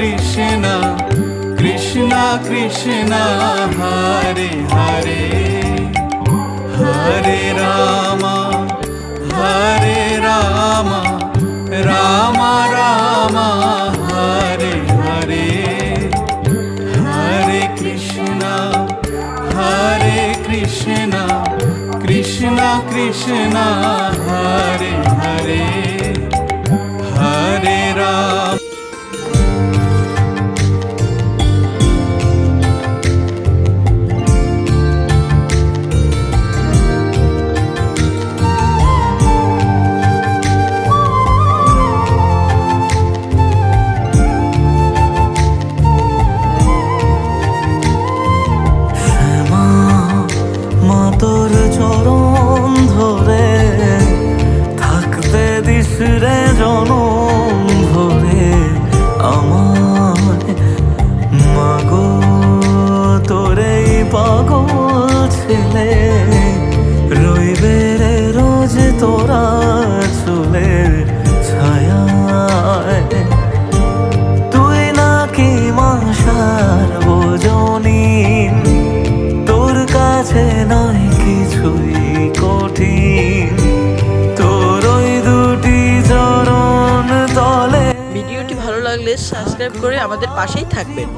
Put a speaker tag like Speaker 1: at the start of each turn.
Speaker 1: কৃষ্ণ কৃষ্ণ কৃষ্ণ হরে হরে হরে রাম রাম রাম হরে হরে হরে কৃষ্ণ কৃষ্ণ কৃষ্ণ হরে হরে হরে রাম।
Speaker 2: তোর চরণ ধরে থাকতে দিস রে জনম ধরে আমায় মাগো তোরে পাগল ছেলে রইবে রে রোজ তোরা চুলের ছায়ায় তুই নাকি মাসার বোঝনিন তোর কাছে নয় কিছুই কঠিন তোর ওই দুটি চরণ তলে।
Speaker 3: ভিডিওটি ভালো লাগলে সাবস্ক্রাইব করে আমাদের পাশেই থাকবেন।